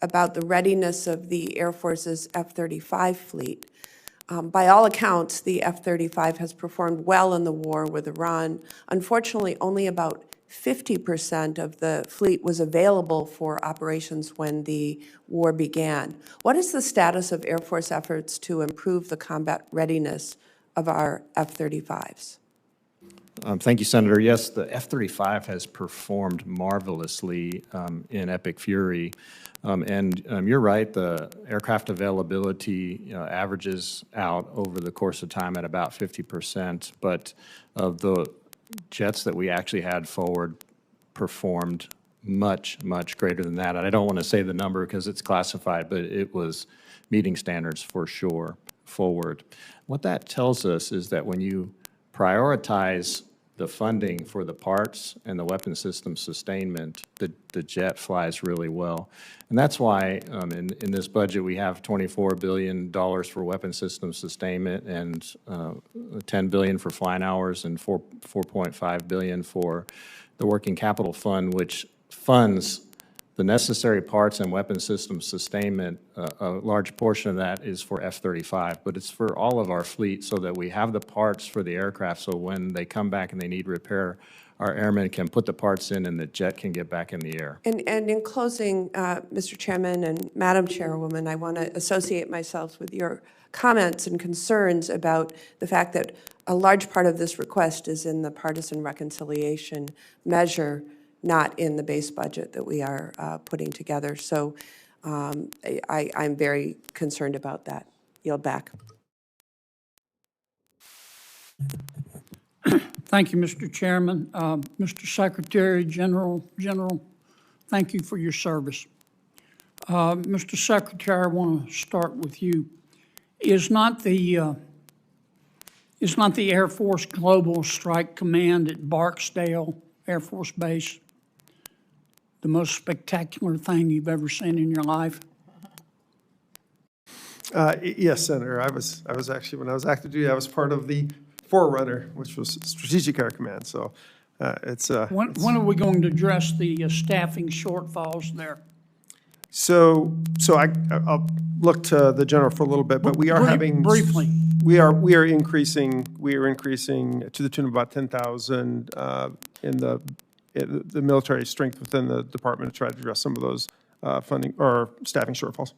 about the readiness of the Air Force's F-35 fleet. By all accounts, the F-35 has performed well in the war with Iran. Unfortunately, only about 50% of the fleet was available for operations when the war began. What is the status of Air Force efforts to improve the combat readiness of our F-35s? Thank you, Senator. Yes, the F-35 has performed marvelously in Epic Fury. You're right, the aircraft availability averages out over the course of time at about 50%, but of the jets that we actually had forward performed much, much greater than that. And I don't want to say the number because it's classified, but it was meeting standards for sure forward. What that tells us is that when you prioritize the funding for the parts and the weapon system sustainment, the jet flies really well. And that's why in this budget we have $24 billion for weapon system sustainment and $10 billion for flying hours and $4.5 billion for the working capital fund, which funds the necessary parts and weapon system sustainment. A large portion of that is for F-35, but it's for all of our fleet so that we have the parts for the aircraft so when they come back and they need repair, our airmen can put the parts in and the jet can get back in the air. And in closing, Mr. Chairman and Madam Chairwoman, I want to associate myself with your comments and concerns about the fact that a large part of this request is in the partisan reconciliation measure, not in the base budget that we are putting together. So I'm very concerned about that. Yield back. Thank you, Mr. Chairman. Mr. Secretary General, thank you for your service. Mr. Secretary, I want to start with you. Is not the Air Force Global Strike Command at Barksdale Air Force Base the most spectacular thing you've ever seen in your life? Yes, Senator. I was actually, when I was active duty, I was part of the Forerunner, which was Strategic Air Command. So when are we going to address the staffing shortfalls there? So I'll look to the general for a little bit, but we are having briefly. We are increasing to the tune of about 10,000 in the military strength within the department to try to address some of those funding or staffing shortfalls.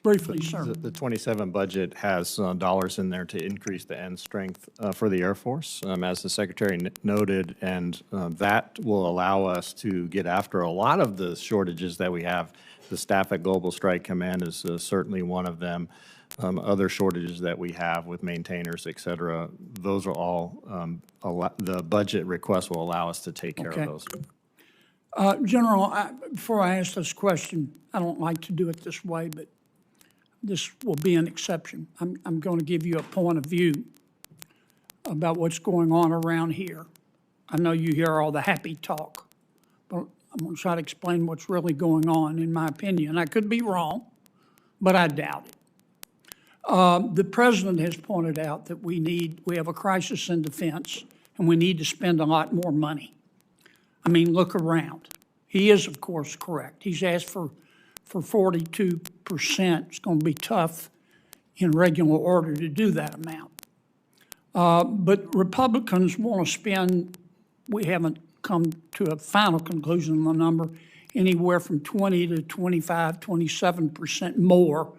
Briefly, sir. The 27 budget has dollars in there to increase the end strength for the Air Force, as the Secretary noted, and that will allow us to get after a lot of the shortages that we have. The staff at Global Strike Command is certainly one of them. Other shortages that we have with maintainers, et cetera, those are all, the budget request will allow us to take care of those. General, before I ask this question, I don't like to do it this way, but this will be an exception. I'm going to give you a point of view about what's going on around here. I know you hear all the happy talk, but I'm going to try to explain what's really going on, in my opinion. I could be wrong, but I doubt it. The President has pointed out that we have a crisis in defense, and we need to spend a lot more money. I mean, look around. He is, of course, correct. He's asked for 42%. It's going to be tough in regular order to do that amount. But Republicans want to spend, we haven't come to a final conclusion on the number, anywhere from 20 to 25, 27% more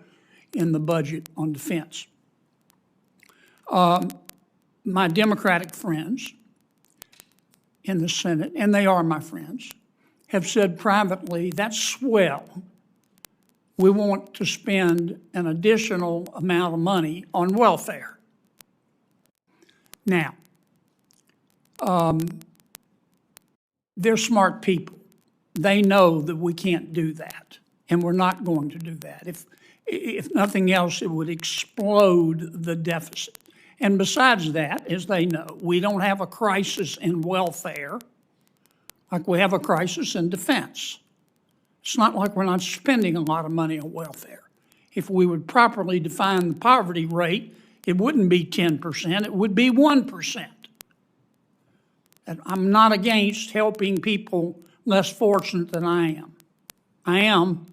in the budget on defense. My Democratic friends in the Senate, and they are my friends, have said privately, that's swell. We want to spend an additional amount of money on welfare. Now, they're smart people. They know that we can't do that, and we're not going to do that. If nothing else, it would explode the deficit. And besides that, as they know, we don't have a crisis in welfare like we have a crisis in defense. It's not like we're not spending a lot of money on welfare. If we would properly define the poverty rate, it wouldn't be 10%, it would be 1%. And I'm not against helping people less fortunate than I am. I am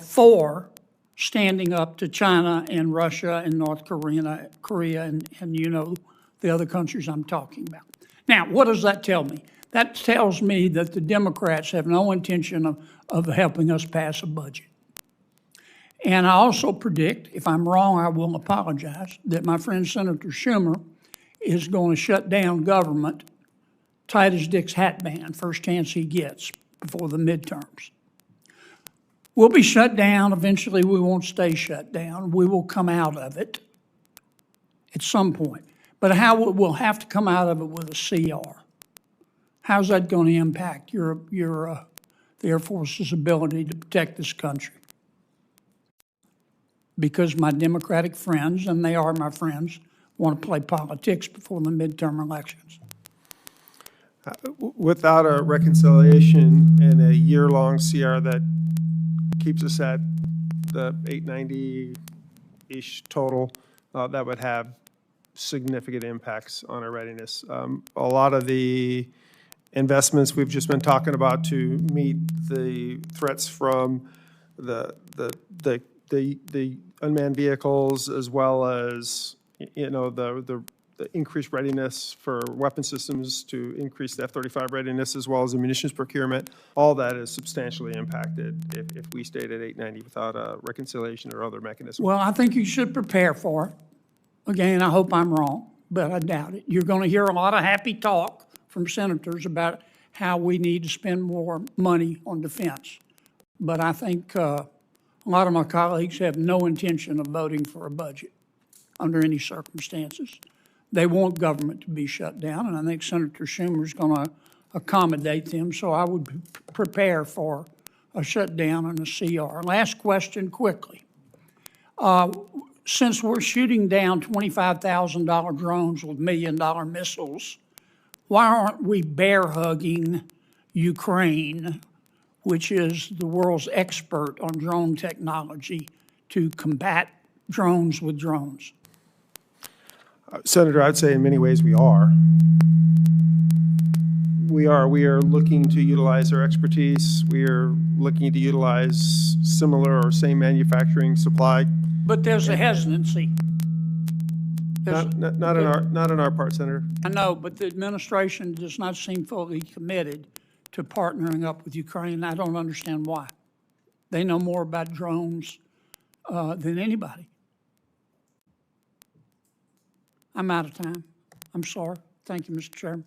for standing up to China and Russia and North Korea and you know, the other countries I'm talking about. Now, what does that tell me? That tells me that the Democrats have no intention of helping us pass a budget. And I also predict, if I'm wrong, I will apologize, that my friend Senator Schumer is going to shut down government tight as Dick's hat band, first chance he gets before the midterms. We'll be shut down. Eventually, we won't stay shut down. We will come out of it at some point. But we'll have to come out of it with a CR. How's that going to impact the Air Force's ability to protect this country? Because my Democratic friends, and they are my friends, want to play politics before the midterm elections. Without a reconciliation and a year-long CR that keeps us at the 890-ish total, that would have significant impacts on our readiness. A lot of the investments we've just been talking about to meet the threats from the unmanned vehicles, as well as, you know, the increased readiness for weapon systems, to increase the F-35 readiness, as well as the munitions procurement, all that is substantially impacted if we stayed at 890 without a reconciliation or other mechanism. Well, I think you should prepare for it. Again, I hope I'm wrong, but I doubt it. You're going to hear a lot of happy talk from senators about how we need to spend more money on defense. But I think a lot of my colleagues have no intention of voting for a budget under any circumstances. They want government to be shut down, and I think Senator Schumer is going to accommodate them, so I would prepare for a shutdown and a CR. Last question, quickly. Since we're shooting down $25,000 drones with $1 million missiles, why aren't we bear hugging Ukraine, which is the world's expert on drone technology, to combat drones with drones? Senator, I'd say in many ways we are. We are looking to utilize our expertise. We are looking to utilize similar or same manufacturing supply. But there's a hesitancy. Not on our part, Senator. I know, but the administration does not seem fully committed to partnering up with Ukraine. I don't understand why. They know more about drones than anybody. I'm out of time. I'm sorry. Thank you, Mr. Chairman.